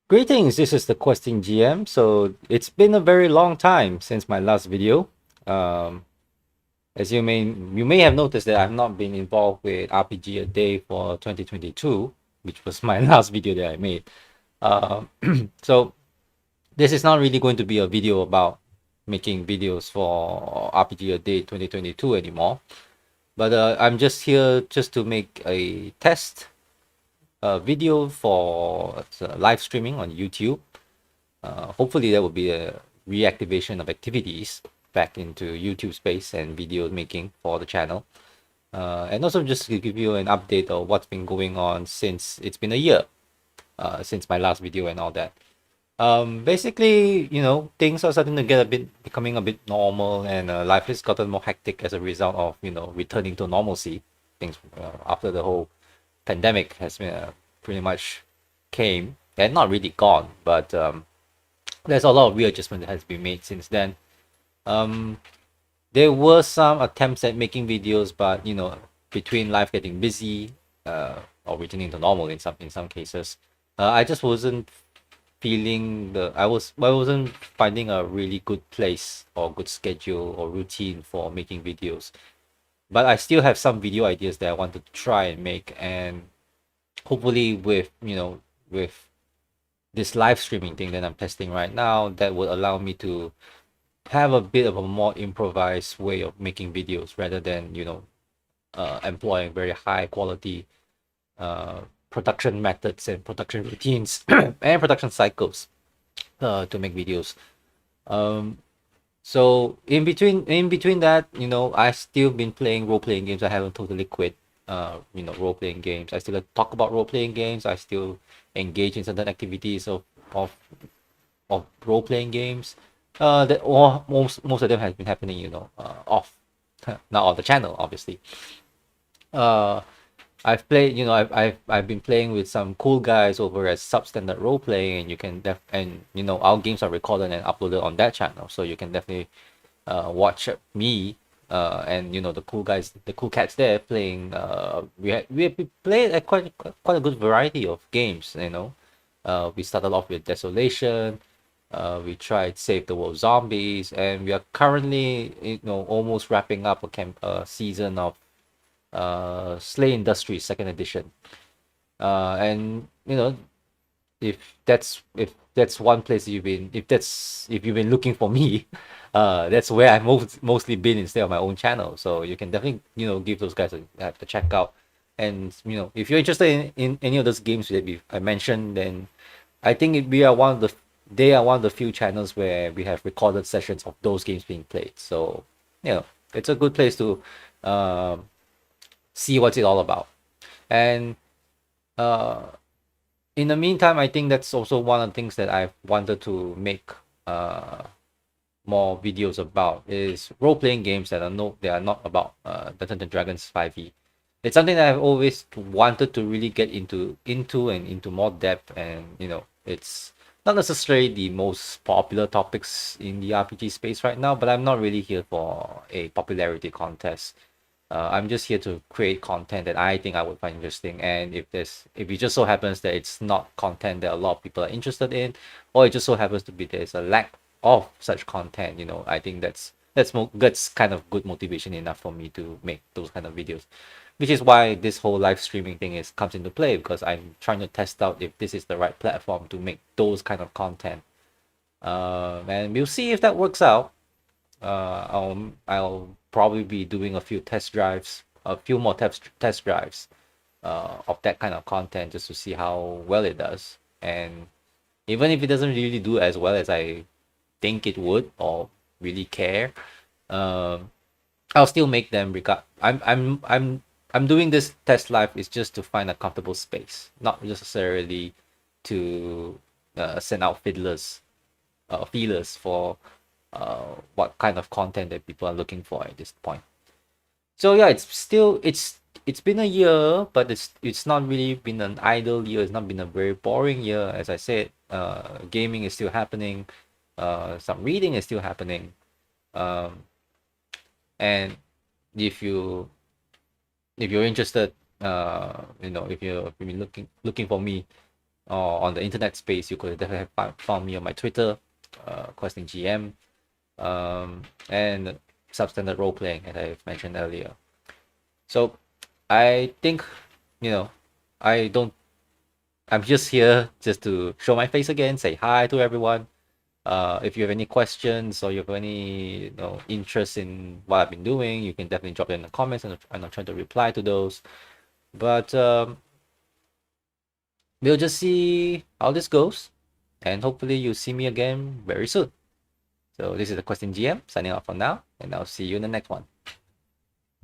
Greetings, this is the Questing GM. So it's been a very long time since my last video. Um, as you may have noticed that I've not been involved with RPG a day for 2022, which was my last video that I made. Um, so this is not really going to be a video about making videos for RPG a day 2022 anymore. But I'm just here just to make a test video for live streaming on YouTube. Hopefully, there will be a reactivation of activities back into YouTube space and video making for the channel. And also just to give you an update of what's been going on since it's been a year since my last video and all that. Basically, things are starting to get becoming a bit normal, and life has gotten more hectic as a result of, returning to normalcy. Things after the whole pandemic has been pretty much came and not really gone, but there's a lot of readjustment that has been made since then. Um, there were some attempts at making videos, but between life getting busy or returning to normal in some cases, I just wasn't feeling I wasn't finding a really good place or good schedule or routine for making videos. But I still have some video ideas that I want to try and make, and hopefully with this live streaming thing that I'm testing right now, that would allow me to have a bit of a more improvised way of making videos rather than employing very high quality production methods and production routines and production cycles to make videos. um so in between that, I still been playing role-playing games. I haven't totally quit role-playing games. I still talk about role-playing games. I still engage in certain activities of of role-playing games. That all most of them has been happening, off not on the channel, obviously. uh I've played, I've been playing with some cool guys over at Substandard Roleplaying, and you can and our games are recorded and uploaded on that channel, so you can definitely watch me and the cool guys, the cool cats there playing. We played a quite a good variety of games. We started off with Desolation. We tried Save the World Zombies, and we are currently almost wrapping up a season of Slay Industries second edition. And if that's one place if you've been looking for me, that's where I've mostly been instead of my own channel. So you can definitely give those guys a check out. And if you're interested in any of those games that I mentioned, then I think they are one of the few channels where we have recorded sessions of those games being played. So it's a good place to um, see what's it all about. And uh, in the meantime, I think that's also one of the things that I've wanted to make uh, more videos about is role-playing games they are not about Dungeons and Dragons 5e. It's something that I've always wanted to really get into more depth, and it's not necessarily the most popular topics in the RPG space right now, but I'm not really here for a popularity contest. I'm just here to create content that I think I would find interesting. And if it just so happens that it's not content that a lot of people are interested in, or it just so happens to be there's a lack of such content, I think that's kind of good motivation enough for me to make those kind of videos. Which is why this whole live streaming thing is comes into play, because I'm trying to test out if this is the right platform to make those kind of content. And we'll see if that works out. I'll probably be doing a few more test drives of that kind of content, just to see how well it does. And even if it doesn't really do as well as I think it would or really care, um, I'll still make them. I'm doing this test live is just to find a comfortable space, not necessarily to send out feelers for what kind of content that people are looking for at this point. So yeah, it's been a year, but it's not really been an idle year. It's not been a very boring year, as I said. gaming is still happening, some reading is still happening, and if you if you're interested, if you've been looking for me on the internet space, you could definitely have found me on my Twitter, Questing GM, and Substandard Role Playing, as I've mentioned earlier. So I think, you know, I don't. I'm just here just to show my face again, say hi to everyone. If you have any questions or you have any interest in what I've been doing, you can definitely drop it in the comments, and I'm trying to reply to those. But we'll just see how this goes, and hopefully you'll see me again very soon. So this is the Questing GM signing off for now, and I'll see you in the next one.